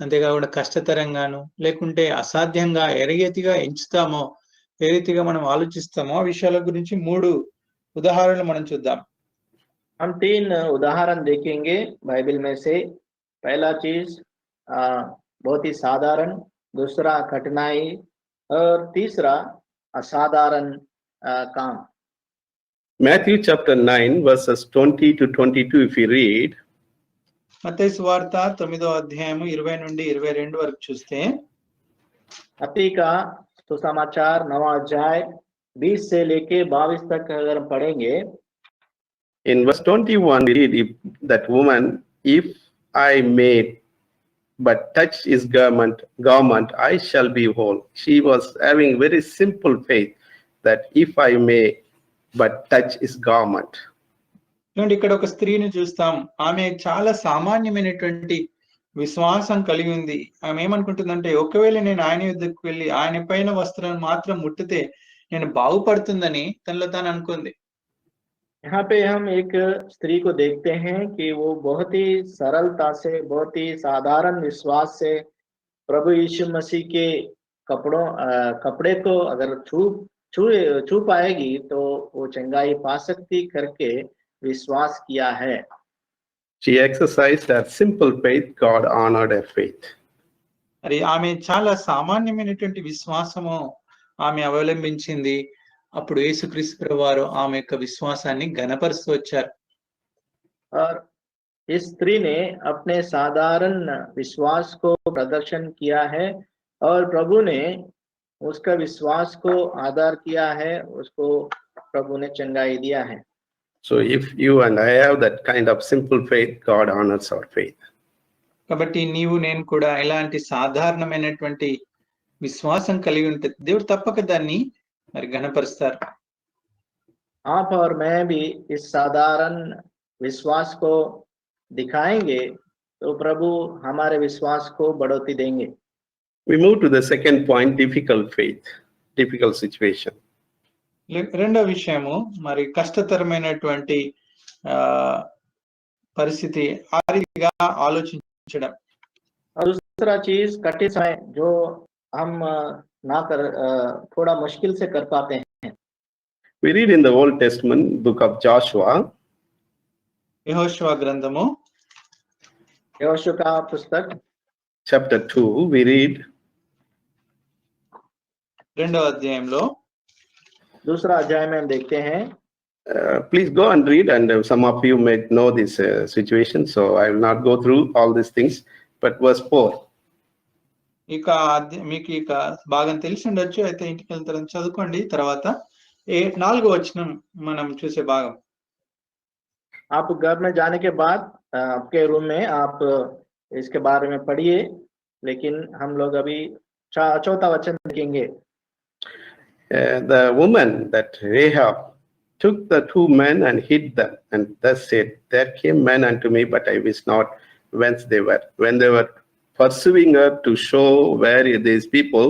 అంతేకాకుండా కష్టతరంగాను, లేకుంటే అసాధ్యంగా ఎరగేతిగా ఎంచుతామో, ఏ రీతిగా మనం ఆలోచిస్తామో ఆ విషయాల గురించి 3 ఉదాహరణలు మనం చూద్దాం. हम 3 उदाहरण देखेंगे बाइबल में से. पहला चीज बहुत ही साधारण, दूसरा कठिनाई और तीसरा असाधारण काम. Matthew chapter 9 verses 20 to 22 if you read, మత్తయి సువార్త 9వ అధ్యాయము 20 నుండి 22 వరకు చూస్తే, मत्ती का सुसमाचार 9वां अध्याय 20 से लेके 22 तक अगर हम पढ़ेंगे, in verse 21 we read, that woman, if I may but touch his garment, I shall be whole. She was having very simple faith that if I may but touch his garment. ఇక్కడ ఒక స్త్రీని చూస్తాం. ఆమె చాలా సామాన్యమైనటువంటి విశ్వాసం కలిగి ఉంది. ఆమె ఏమనుకుంటుందంటే, ఒకవేళ నేను ఆయన యుద్ధకు వెళ్ళి ఆయన పైన వస్త్రాన్ని మాత్రం ముట్టితే నేను బాగుపడుతుందని తనలో తాను అనుకుంది. यहाँ पे हम एक स्त्री को देखते हैं कि वो बहुत ही सरलता से, बहुत ही साधारण विश्वास से प्रभु यीशु मसीह के कपड़े को अगर छू पाएगी तो वो चंगाई पा सकती करके विश्वास किया है. She exercised her simple faith. God honored her faith. మరి ఆమె చాలా సామాన్యమైనటువంటి విశ్వాసము ఆమె అవలంబించింది. అప్పుడు యేసుక్రీస్తు ప్రభువారు ఆమె యొక్క విశ్వాసాన్ని ఘనపరుస్తూ వచ్చారు. और इस स्त्री ने अपने साधारण विश्वास को प्रदर्शन किया है और प्रभु ने उसका विश्वास को आदर किया है, उसको प्रभु ने चंगाई दिया है. So if you and I have that kind of simple faith, God honors our faith. కాబట్టి నీవు నేను కూడా ఇలాంటి సాధారణమైనటువంటి విశ్వాసం కలిగి ఉంటే దేవుడు తప్పక దాన్ని మరి ఘనపరుస్తారు. आप और मैं भी इस साधारण विश्वास को दिखाएंगे तो प्रभु हमारे विश्वास को बढ़ोतरी देंगे. We move to the second point, difficult faith, difficult situation. రెండో విషయము మరి కష్టతరమైనటువంటి పరిస్థితి, ఆ రీతిగా ఆలోచించడం. और दूसरा चीज कठिन समय जो हम ना कर थोड़ा मुश्किल से कर पाते हैं. We read in the Old Testament book of Joshua, యెహోషువ గ్రంథము यहोशू का पुस्तक chapter 2, we read, 2వ అధ్యాయంలో दूसरा अध्याय में हम देखते हैं. please go and read, and some of you may know this situation, so I will not go through all these things, but verse 4. మీకు ఇక భాగం తెలిసి ఉండొచ్చు. అయితే ఇంటికి వెళ్ళిన తర్వాత చదువుకోండి. తర్వాత 4వ వచనం మనం చూసే భాగం. आप घर में जाने के बाद आपके रूम में आप इसके बारे में पढ़िए, लेकिन हम लोग अभी चौथा वचन देखेंगे। The woman, that Rahab, took the 2 men and hid them, and thus said, There came men unto me, but I wist not whence they were. When they were pursuing her to show where these people,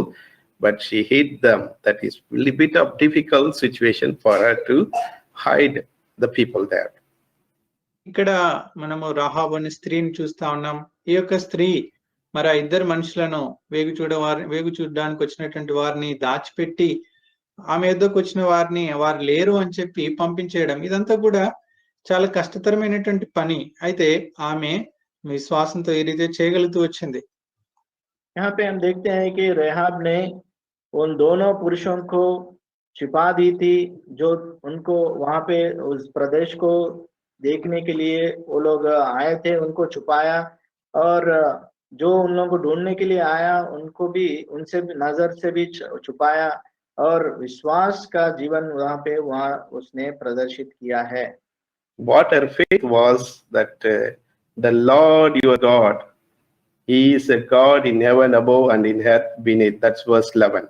but she hid them. That is a little bit of difficult situation for her to hide the people there. ఇక్కడ మనము రాహాబు అనే స్త్రీని చూస్తా ఉన్నాం. ఈ యొక్క స్త్రీ మరి ఆ ఇద్దరు మనుషులను వేగు చూడడానికి వచ్చినటువంటి వారిని దాచిపెట్టి ఆమె యొద్దకు వచ్చిన వారిని వారు లేరు అని చెప్పి పంపించేయడం, ఇదంతా కూడా చాలా కష్టతరమైనటువంటి పని. అయితే ఆమె విశ్వాసంతో ఈ రీతి చేయగలుగుతూ వచ్చింది. यहाँ पे हम देखते हैं कि रेहाब ने उन दोनों पुरुषों को छिपा दी थी, जो उनको वहां पे उस प्रदेश को देखने के लिए वो लोग आए थे, उनको छुपाया, और जो उन लोगों को ढूंढने के लिए आया उनको भी उनसे भी नजर से भी छुपाया, और विश्वास का जीवन वहां उसने प्रदर्शित किया है। What her faith was, that the Lord your God, He is a God in heaven above and in earth beneath. That's verse 11.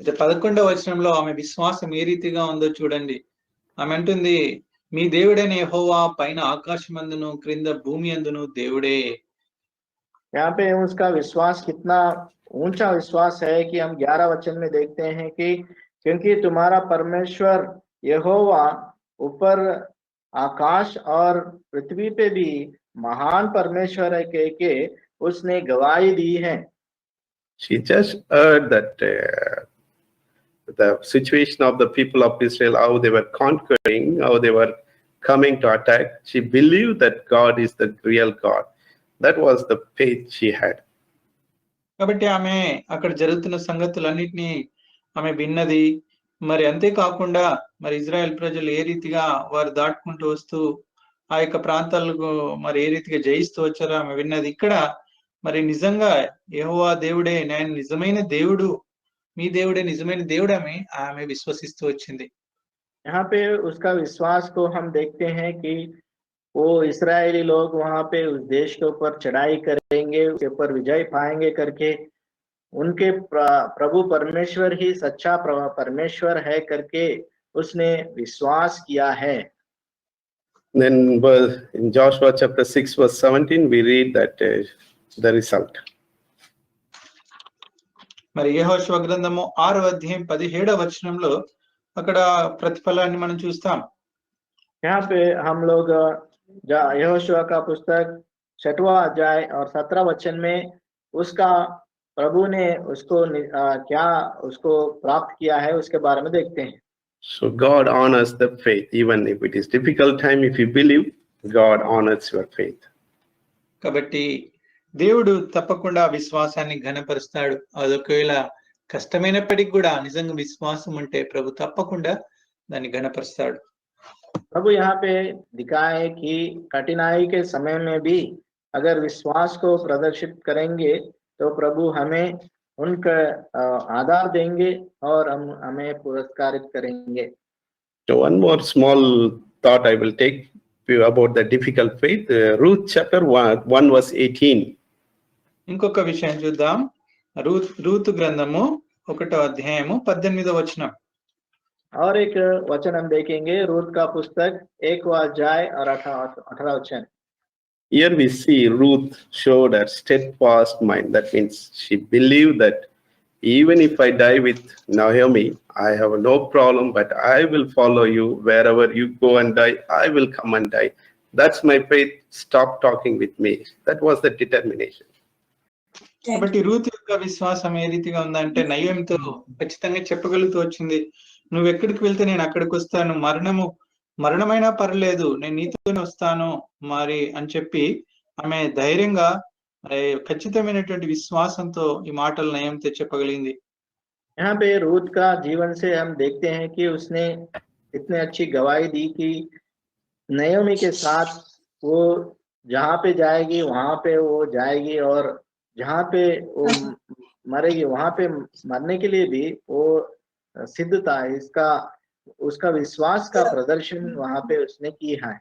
11వ వచనంలో ఆమె విశ్వాసం ఏ రీతిగా ఉందో చూడండి. ఆమె అంటుంది, మీ దేవుడైన యెహోవా పైన ఆకాశమందును క్రింద భూమి అందును దేవుడే. यहाँ पे उसका विश्वास कितना ऊंचा विश्वास है कि हम 11 वचन में देखते हैं कि क्योंकि तुम्हारा परमेश्वर यहोवा ऊपर आकाश और पृथ्वी पे भी महान परमेश्वर है के उसने गवाही दी है। She just heard that the situation of the people of Israel, how they were conquering, how they were coming to attack. She believed that God is the real God. That was the faith she had. కాబట్టి ఆమె అక్కడ జరుగుతున్న సంగతులన్నిటినీ ఆమె విన్నది. మరి అంతేకాకుండా మరి Israel ప్రజలు ఏ రీతిగా వారు దాటుకుంటూ వస్తూ ఆ యొక్క ప్రాంతాలకు మరి ఏ రీతిగా జయిస్తూ వచ్చారో ఆమె విన్నది. ఇక్కడ మరి నిజంగా యెహోవా దేవుడే నేను నిజమైన దేవుడు, మీ దేవుడే నిజమైన దేవుడు ఆమె విశ్వసిస్తూ వచ్చింది. यहाँ पे उसका विश्वास को हम देखते हैं कि वो इस्राएली लोग वहां पे उस देश के ऊपर चढ़ाई करेंगे, उसके ऊपर विजय पाएंगे करके उनके प्रभु परमेश्वर ही सच्चा परमेश्वर है करके उसने विश्वास किया है। Then in Joshua chapter 6 verse 17 we read that the result. మరి యెహోషువ గ్రంథము 6వ అధ్యాయం 17వ వచనంలో అక్కడ ప్రతిఫలాన్ని మనం చూస్తాం. यहाँ पे हम लोग यहोशुआ का पुस्तक 6वां अध्याय और 17 वचन में उसका प्रभु ने उसको क्या उसको प्राप्त किया है उसके बारे में देखते हैं. So God honors the faith, even if it is difficult time. If you believe, God honors your faith. కాబట్టి దేవుడు తప్పకుండా విశ్వాసాన్ని ఘనపరుస్తాడు. అదొకవేళ కష్టమైనప్పటికీ కూడా నిజంగా విశ్వాసం ఉంటే ప్రభు తప్పకుండా దాన్ని ఘనపరుస్తాడు. प्रभु यहाँ पे दिखाए कि कठिनाई के समय में भी अगर विश्वास को प्रदर्शित करेंगे तो प्रभु हमें उनका आधार देंगे और हमें पुरस्कारित करेंगे. So one more small thought I will take about the difficult faith. Ruth chapter 1 verse 18. ఇంకొక విషయం చూద్దాం. రూతు గ్రంథము 1వ అధ్యాయము 18వ వచనం. और एक वचन हम देखेंगे रूत का पुस्तक 1वां अध्याय और 18वां वचन. Here we see Ruth showed her steadfast mind. That means she believed that even if I die with Naomi, I have no problem, but I will follow you wherever you go and die. I will come and die. That's my faith. Stop talking with me. That was the determination. కాబట్టి Ruth యొక్క విశ్వాసం ఏ రీతిగా ఉందంటే నయోమితో ఖచ్చితంగా చెప్పగలుగుతూ వచ్చింది, నువ్వు ఎక్కడికి వెళ్తే నేను అక్కడికి వస్తాను, మరణమైనా పర్లేదు నేను నీతోనే వస్తాను మరి అని చెప్పి ఆమె ధైర్యంగా ఖచ్చితమైనటువంటి విశ్వాసంతో ఈ మాటలు నయోమితో చెప్పగలిగింది. यहाँ पे रूत का जीवन से हम देखते हैं कि उसने इतनी अच्छी गवाही दी कि नयोमी के साथ वो जहाँ पे जाएगी वहां पे वो जाएगी, और जहाँ पे वो मरेगी वहां पे मरने के लिए भी वो सिद्ध था, इसका उसका विश्वास का प्रदर्शन वहां पे उसने किया है।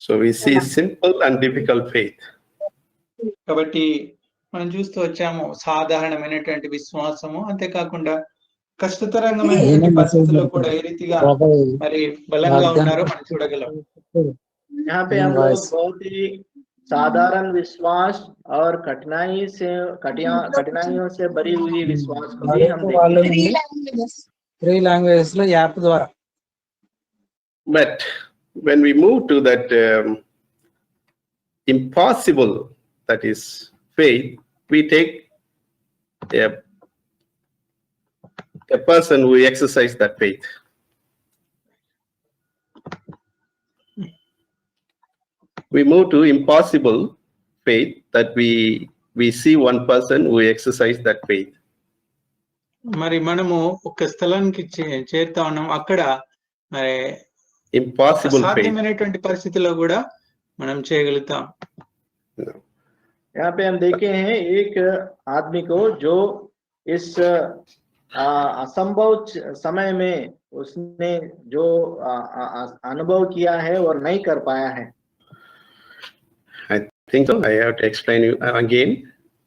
So we see simple and difficult faith. కాబట్టి మనం చూస్తూ వచ్చాము సాధారణమైనటువంటి విశ్వాసము, అంతేకాకుండా కష్టతరంగమైనటువంటి పరిస్థితుల్లో కూడా ఏ రీతిగా మరి బలంగా ఉన్నారో మనం చూడగలం. यहाँ पे हम लोग बहुत ही साधारण विश्वास और कठिनाइयों से भरी हुई विश्वास को भी हम देखते हैं। 3 languages లో యాప్ ద్వారా. But when we move to that impossible, that is faith, we take a person who exercise that faith. We move to impossible faith, that we see one person who exercise that faith. మరి మనము ఒక స్థలానికి చేరుతా ఉన్నాం, అక్కడ మరి Impossible faith. అసాధ్యమైనటువంటి పరిస్థితిలో కూడా మనం చేయగలుగుతాం. यहाँ पे हम देखे हैं एक आदमी को जो इस असंभव समय में उसने जो अनुभव किया है और नहीं कर पाया है। I think so. I have to explain you again.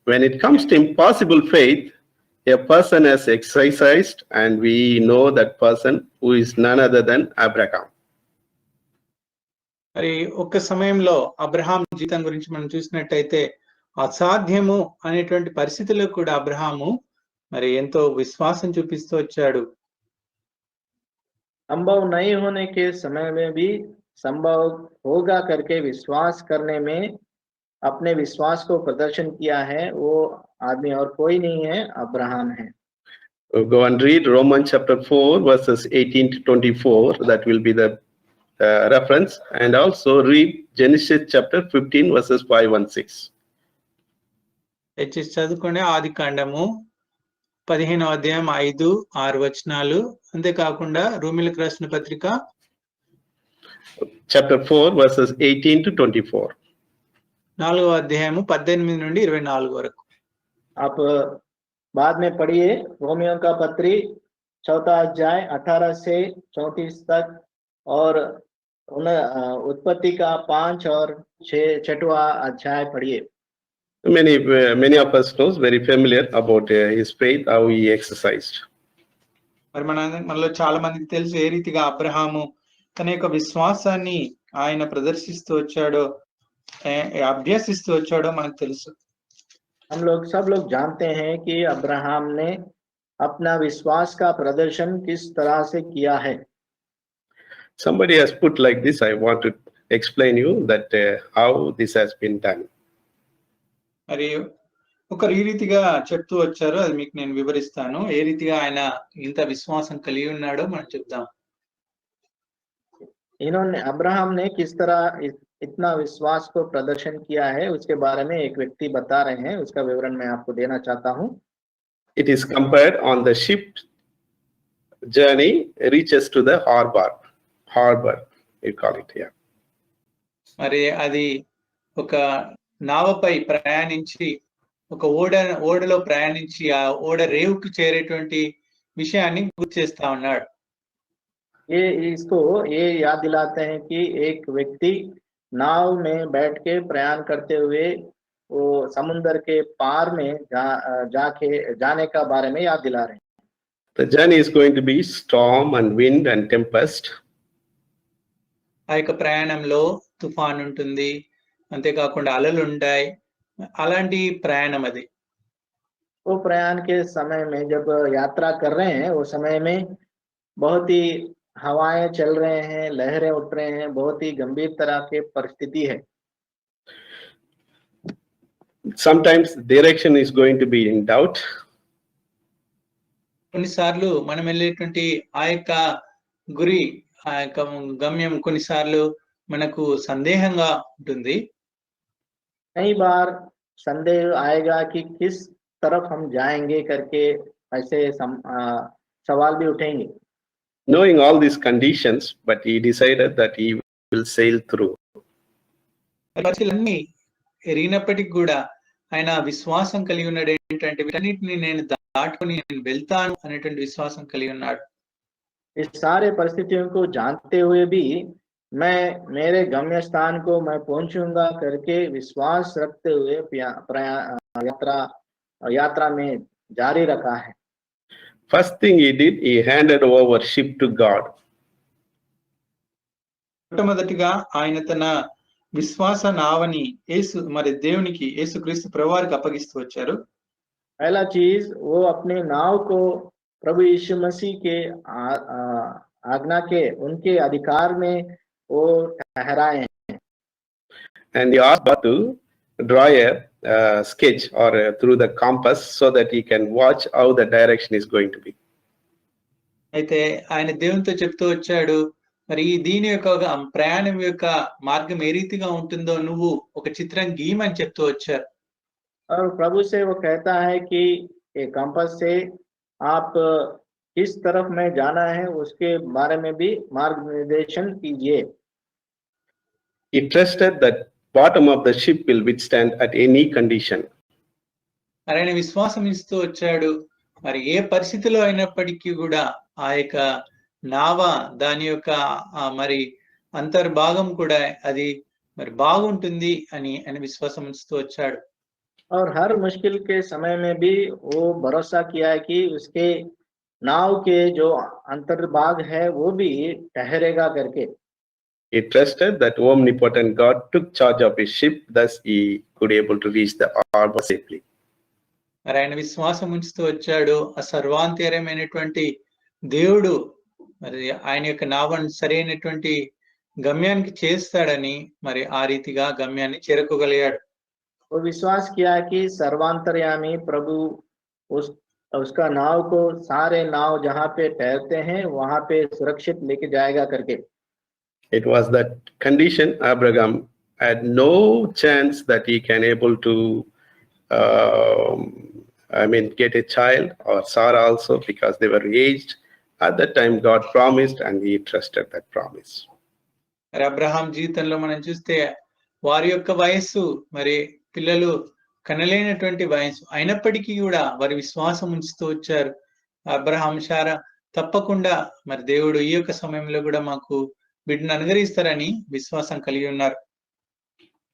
When it comes to impossible faith, a person has exercised, and we know that person who is none other than Abraham. మరి ఒక్క సమయంలో అబ్రహాం జీవితం గురించి మనం చూసినట్టయితే అసాధ్యము అనేటువంటి పరిస్థితుల్లో కూడా అబ్రహాము మరి ఎంతో విశ్వాసం చూపిస్తూ వచ్చాడు. संभव नहीं होने के समय में भी संभव होगा करके विश्वास करने में अपने विश्वास को प्रदर्शन किया है, वो आदमी और कोई नहीं है, अब्राहम है। Go and read Romans chapter 4 verses 18 to 24. That will be the reference, and also read Genesis chapter 15 verses 5 and 6. చదువుకోండి ఆది కాండము 15వ అధ్యాయం 5-6 వచనాలు, అంతేకాకుండా రోమీయులకు రాసిన పత్రిక chapter 4 verses 18 to 24. 4వ అధ్యాయము 18 నుండి 24 వరకు. आप बाद में पढ़िए रोमियो का पत्री 4 अध्याय 18 से 34 तक, और उत्पत्ति का 5 और 6वां अध्याय पढ़िए। Many of us knows very familiar about his faith, how he exercised. మరి మనలో చాలా మందికి తెలుసు ఏ రీతిగా అబ్రహాము తన యొక్క విశ్వాసాన్ని ఆయన ప్రదర్శిస్తూ వచ్చాడో, అభ్యసిస్తూ వచ్చాడో మనకు తెలుసు. हम लोग सब लोग जानते हैं कि अब्राहम ने अपना विश्वास का प्रदर्शन किस तरह से किया है। Somebody has put like this. I want to explain you that how this has been done. మరి ఒకరు ఈ రీతిగా చెప్తూ వచ్చారు, అది మీకు నేను వివరిస్తాను. ఏ రీతిగా ఆయన ఇంత విశ్వాసం కలిగి ఉన్నాడో మనం చెప్దాం. इन्होंने अब्राहम ने किस तरह इतना विश्वास को प्रदर्शन किया है, उसके बारे में एक व्यक्ति बता रहे हैं, उसका विवरण मैं आपको देना चाहता हूँ। It is compared on the ship journey reaches to the harbor, you call it here. మరి అది ఒక నావపై ప్రయాణించి ఒక ఓడలో ప్రయాణించి ఆ ఓడ రేవుకు చేరేటువంటి విషయాన్ని గుర్తు చేస్తా ఉన్నాడు. इसको ये याद दिलाते हैं कि एक व्यक्ति नाव में बैठ के प्रयाण करते हुए वो समुद्र के पार में जाने का बारे में याद दिला रहे हैं। The journey is going to be storm and wind and tempest. ఆ యొక్క ప్రయాణంలో తుఫాన్ ఉంటుంది, అంతేకాకుండా అలలు ఉంటాయి. అలాంటి ప్రయాణం అది. वो प्रयाण के समय में जब यात्रा कर रहे हैं, वो समय में बहुत ही हवाएं चल रहे हैं, लहरें उठ रहे हैं, बहुत ही गंभीर तरह के परिस्थिति है। Sometimes direction is going to be in doubt. కొన్నిసార్లు మనం వెళ్ళేటువంటి ఆ యొక్క గురి, ఆ యొక్క గమ్యం కొన్నిసార్లు మనకు సందేహంగా ఉంటుంది. कई बार संदेह आएगा कि किस तरफ हम जाएंगे करके ऐसे सवाल भी उठेंगे। Knowing all these conditions, but he decided that he will sail through. పరిస్థితులన్నీ ఎరిగినప్పటికీ కూడా ఆయన విశ్వాసం కలిగి ఉన్నాడు ఏంటంటే వీటన్నిటిని నేను దాటుకొని నేను వెళ్తాను అనేటువంటి విశ్వాసం కలిగి ఉన్నాడు. इस सारे परिस्थितियों को जानते हुए भी मैं मेरे गम्य स्थान को मैं पहुंचूंगा करके विश्वास रखते हुए यात्रा में जारी रखा है। First thing he did, he handed over ship to God. మొట్టమొదటిగా ఆయన తన విశ్వాస నావని దేవునికి యేసుక్రీస్తు ప్రభువారికి అప్పగిస్తూ వచ్చారు. पहला चीज वो अपने नाव को प्रभु यीशु मसीह के आज्ञा के उनके अधिकार में वो ठहराए हैं। And he asked God to draw a sketch or through the compass so that he can watch how the direction is going to be. అయితే ఆయన దేవునితో చెప్తూ వచ్చాడు, మరి దీని యొక్క ప్రయాణం యొక్క మార్గం ఏ రీతిగా ఉంటుందో నువ్వు ఒక చిత్రం గీయమని చెప్తూ వచ్చారు. और प्रभु से वो कहता है कि ये कंपास से आप किस तरफ में जाना है उसके बारे में भी मार्गनिर्देशन कीजिए। He trusted that bottom of the ship will withstand at any condition. మరి ఆయన విశ్వాసం ఇస్తూ వచ్చాడు, మరి ఏ పరిస్థితిలో అయినప్పటికీ కూడా ఆ యొక్క నావ దాని యొక్క మరి అంతర్భాగం కూడా అది మరి బాగుంటుంది అని ఆయన విశ్వాసం ఇస్తూ వచ్చాడు. और हर मुश्किल के समय में भी वो भरोसा किया है कि उसके नाव के जो अंतर्भाग है वो भी ठहरेगा करके। He trusted that omnipotent God took charge of his ship, thus he could able to reach the harbor safely. మరి ఆయన విశ్వాసం ఉంచుతూ వచ్చాడు, ఆ సర్వాంతర్యమైనటువంటి దేవుడు మరి ఆయన యొక్క నావను సరైనటువంటి గమ్యానికి చేస్తాడని మరి ఆ రీతిగా గమ్యాన్ని చేరుకోగలిగాడు. वो विश्वास किया कि सर्वांतर्यामी प्रभु उसका नाव को सारे नाव जहाँ पे ठहरते हैं वहां पे सुरक्षित लेके जाएगा करके। It was that condition Abraham had no chance that he can able to get a child, or Sarah also, because they were aged. At that time God promised and he trusted that promise. మరి Abraham జీవితంలో మనం చూస్తే వారి యొక్క వయస్సు మరి పిల్లలు కనలేనటువంటి వయసు అయినప్పటికీ కూడా వారి విశ్వాసం ఉంచుతూ వచ్చారు. అబ్రహాం శారా తప్పకుండా మరి దేవుడు ఈ యొక్క సమయంలో కూడా మాకు బిడ్డను అనుగ్రహిస్తారని విశ్వాసం కలిగి ఉన్నారు.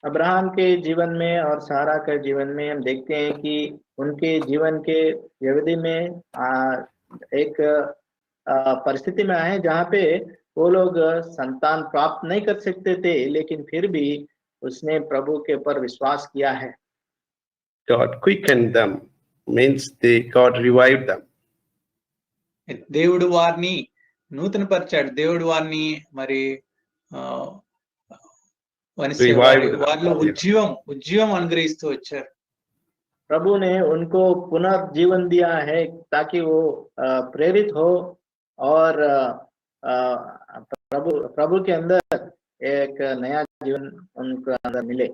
अब्राहम के जीवन में और सारा के जीवन में हम देखते हैं कि उनके जीवन के अवधि में एक परिस्थिति में आए जहाँ पे वो लोग संतान प्राप्त नहीं कर सकते थे, लेकिन फिर भी उसने प्रभु के ऊपर विश्वास किया है। God quickened them, means God revived them. దేవుడు వారిని నూతన పరిచాడు, దేవుడు వారిని మరి వారిలో ఉజ్జీవం అనుగ్రహిస్తూ వచ్చారు. प्रभु ने उनको पुनर्जीवन दिया है ताकि वो प्रेरित हो और प्रभु के अंदर एक नया जीवन उनके अंदर मिले।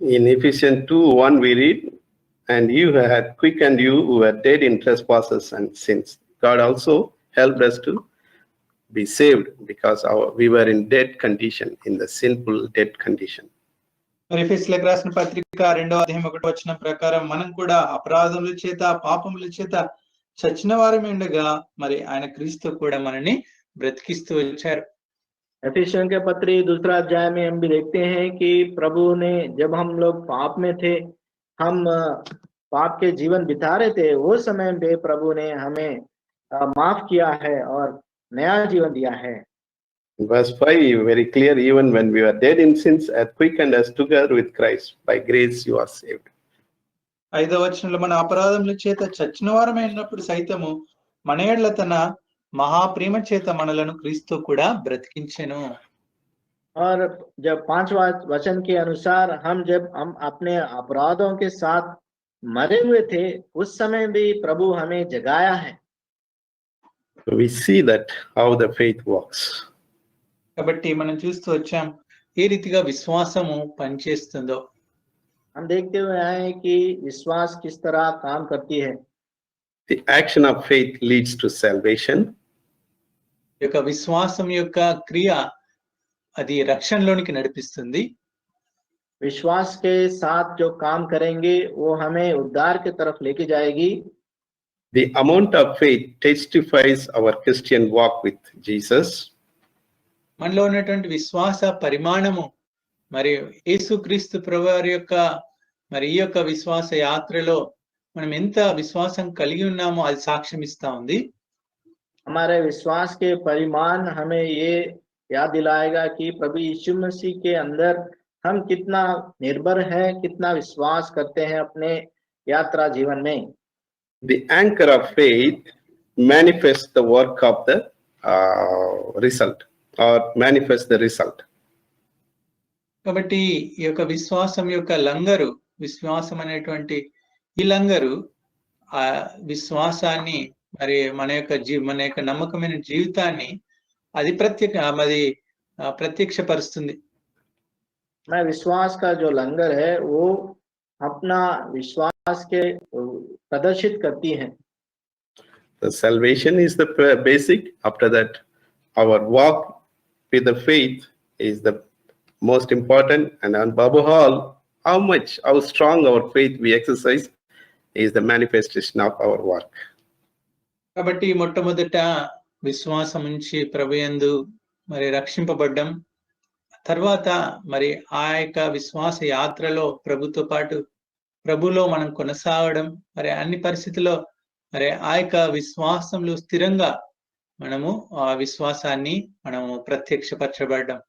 In Ephesians 2:1 we read, and you had quickened you who were dead in trespasses and sins. God also helped us to be saved because we were in dead condition, in the sinful dead condition. ఎఫెసీయులకు రాసిన పత్రిక 2వ అధ్యాయం 1వ వచనం ప్రకారం మనం కూడా అపరాధముల చేత పాపముల చేత చచ్చిన వారమే ఉండగా మరి ఆయన క్రీస్తు కూడా మనల్ని బ్రతికిస్తూ వచ్చారు. एफिसियों के पत्री 2 अध्याय में हम भी देखते हैं कि प्रभु ने जब हम लोग पाप में थे, हम पाप के जीवन बिता रहे थे, वो समय पे प्रभु ने हमें माफ किया है और नया जीवन दिया है। Verse 5 very clear, even when we were dead in sins, hath quickened us together with Christ. By grace you are saved. 5వ వచనంలో మన అపరాధముల చేత చచ్చిన వారమే ఉన్నప్పుడు సైతము మన యెడల తన మహాప్రేమ చేత మనలను క్రీస్తు కూడా బ్రతికించెను. और जब 5वां वचन के अनुसार जब हम अपने अपराधों के साथ मरे हुए थे, उस समय भी प्रभु हमें जगाया है। So we see that how the faith works. కాబట్టి మనం చూస్తూ వచ్చాం ఏ రీతిగా విశ్వాసము పనిచేస్తుందో. हम देखते हुए आए कि विश्वास किस तरह काम करती है। The action of faith leads to salvation. యొక్క విశ్వాసం యొక్క క్రియ అది రక్షణలోనికి నడిపిస్తుంది. विश्वास के साथ जो काम करेंगे वो हमें उद्धार की तरफ लेके जाएगी। The amount of faith testifies our Christian walk with Jesus. మనలో ఉన్నటువంటి విశ్వాస పరిమాణము మరి యేసుక్రీస్తు ప్రభువారి యొక్క మరి ఈ యొక్క విశ్వాస యాత్రలో మనం ఎంత విశ్వాసం కలిగి ఉన్నామో అది సాక్ష్యం ఇస్తా ఉంది. हमारे विश्वास के परिमाण हमें ये याद दिलाएगा कि प्रभु यीशु मसीह के अंदर हम कितना निर्भर हैं, कितना विश्वास करते हैं अपने यात्रा जीवन में। The anchor of faith manifests the work of the result or manifests the result. కాబట్టి ఈ యొక్క విశ్వాసం యొక్క లంగరు, విశ్వాసం అనేటువంటి ఈ లంగరు ఆ విశ్వాసాన్ని మరి మన యొక్క నమ్మకమైన జీవితాన్ని అది ప్రత్యక్షపరుస్తుంది. मैं विश्वास का जो लंगर है वो अपना विश्वास के प्रदर्शित करती है। The salvation is the basic. After that, our walk with the faith is the most important, and above all, how strong our faith we exercise is the manifestation of our work. కాబట్టి మొట్టమొదట విశ్వాసం నుంచి ప్రభుయందు మరి రక్షింపబడ్డం, తర్వాత మరి ఆ యొక్క విశ్వాస యాత్రలో ప్రభుతో పాటు ప్రభులో మనం కొనసాగడం, మరి అన్ని పరిస్థితుల్లో మరి ఆ యొక్క విశ్వాసంలో స్థిరంగా మనము ఆ విశ్వాసాన్ని మనము ప్రత్యక్షపరచబడ్డం.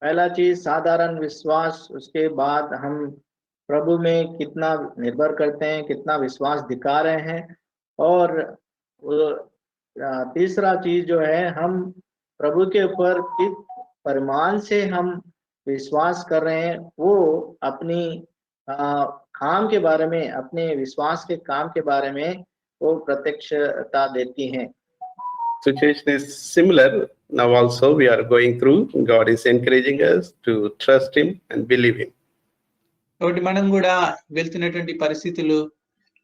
पहला चीज साधारण विश्वास, उसके बाद हम प्रभु में कितना निर्भर करते हैं, कितना विश्वास दिखा रहे हैं, और तीसरा चीज जो है हम प्रभु के ऊपर किस परिमाण से हम विश्वास कर रहे हैं, वो अपनी काम के बारे में, अपने विश्वास के काम के बारे में वो प्रत्यक्षता देती हैं। Situation is similar. Now also we are going through. God is encouraging us to trust Him and believe Him. కాబట్టి మనం కూడా వెళ్తున్నటువంటి పరిస్థితులు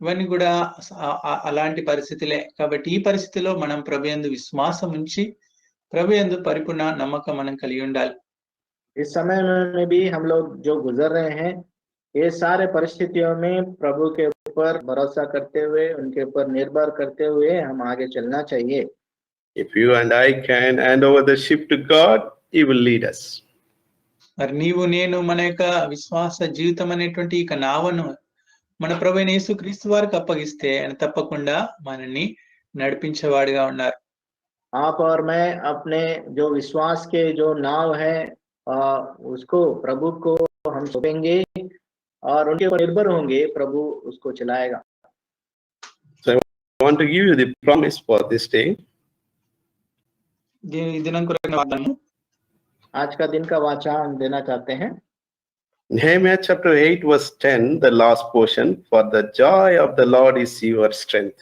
ఇవన్నీ కూడా అలాంటి పరిస్థితులే. కాబట్టి ఈ పరిస్థితిలో మనం ప్రభుయందు విశ్వాసం ఉంచి ప్రభుయందు పరిపూర్ణ నమ్మకం మనం కలిగి ఉండాలి. इस समय में भी हम लोग जो गुजर रहे हैं, ये सारे परिस्थितियों में प्रभु के ऊपर भरोसा करते हुए, उनके ऊपर निर्भर करते हुए हम आगे चलना चाहिए। If you and I can hand over the ship to God, He will lead us. మరి నీవు నేను మన యొక్క విశ్వాస జీవితం అనేటువంటి ఇక నావను మన ప్రభువైన యేసుక్రీస్తు వారికి అప్పగిస్తే ఆయన తప్పకుండా మనల్ని నడిపించేవాడిగా ఉన్నారు. आप और मैं अपने जो विश्वास के जो नाव है उसको प्रभु को हम सौंपेंगे और उनके ऊपर निर्भर होंगे, प्रभु उसको चलाएगा। So I want to give you the promise for this day. ఈ దినం కొరకు వాగ్దానము, आज का दिन का वाचा हम देना चाहते हैं। Nehemiah chapter 8 verse 10, the last portion, for the joy of the Lord is your strength.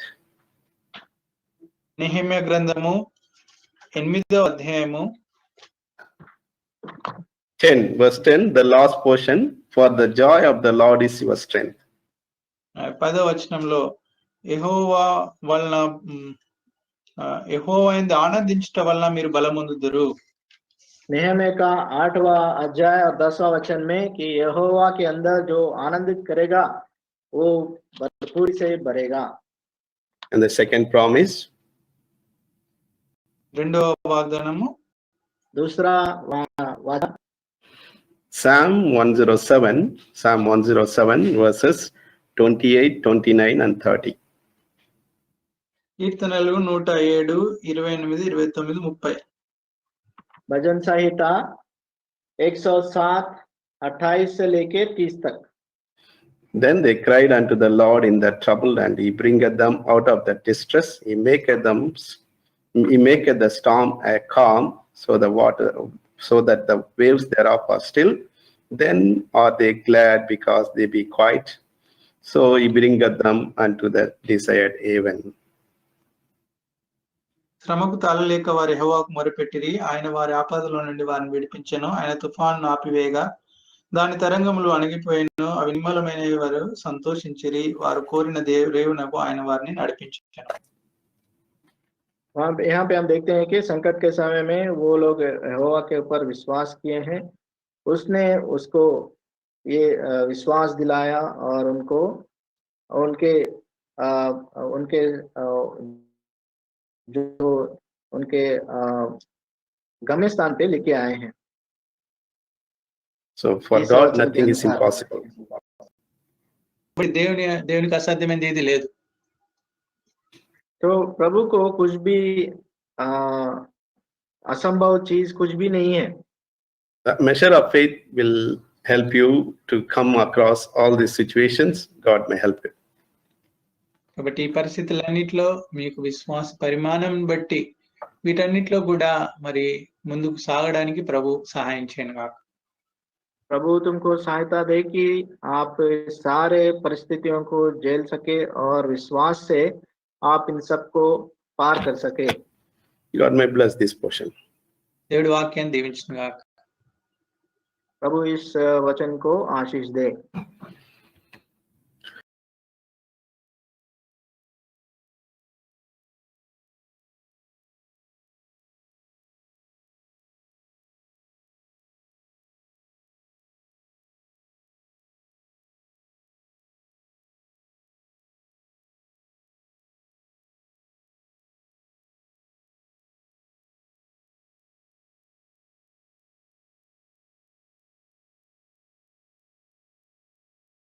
Nehemiah గ్రంథము 8వ అధ్యాయము 10 verse 10, the last portion, for the joy of the Lord is your strength. 10వ వచనంలో యెహోవా వలన యెహోవా యందు ఆనందించుట వలన మీరు బలమొందుదురు. नेहम्याह का 8वां अध्याय और 10वां वचन में कि यहोवा के अंदर जो आनंदित करेगा वो भरपूरी से भरेगा। And the second promise, రెండవ వాగ్దానము दूसरा वादा Psalm 107 verses 28, 29 and 30. కీర్తనలు 107, 28, 29, 30. भजन संहिता 107, 28 से लेके 30 तक। Then they cried unto the Lord in their trouble, and He bringeth them out of their distress. He maketh the storm a calm, so that the waves thereof are still. Then are they glad because they be quiet. So He bringeth them unto the desired haven. శ్రమకు తాళలేక వారు యెహోవాకు మొరపెట్టిరి, ఆయన వారి ఆపదలో నుండి వారిని విడిపించెను. ఆయన తుఫాను ఆపివేయగా దాని తరంగములు అణిగిపోయిను, అవి నిమ్మలమైన వారు సంతోషించిరి, వారు కోరిన రేవునకు ఆయన వారిని నడిపించెను. यहाँ पे हम देखते हैं कि संकट के समय में वो लोग यहोवा के ऊपर विश्वास किए हैं उसने उसको ये विश्वास दिलाया और उनको उनके उनके जो उनके गम्य स्थान पे लेके आए हैं। So for इस God, वचन के nothing is अनुसार। impossible. ఇప్పుడు దేవునికి అసాధ్యమైనది ఏది లేదు. तो प्रभु को कुछ भी असंभव चीज कुछ भी नहीं है। The measure of faith will help you to come across all these situations. God may help you. కాబట్టి ఈ పరిస్థితులన్నిటిలో మీకు విశ్వాస పరిమాణం బట్టి వీటన్నిటిలో కూడా మరి ముందుకు సాగడానికి ప్రభు సహాయం చేయను గాక. प्रभु तुमको सहायता दे कि आप सारे परिस्थितियों को झेल सके और विश्वास से आप इन सब को पार कर सके। God may bless this portion. దేవుడి వాక్యాన్ని దీవించును గాక. प्रभु इस वचन को आशीष दे।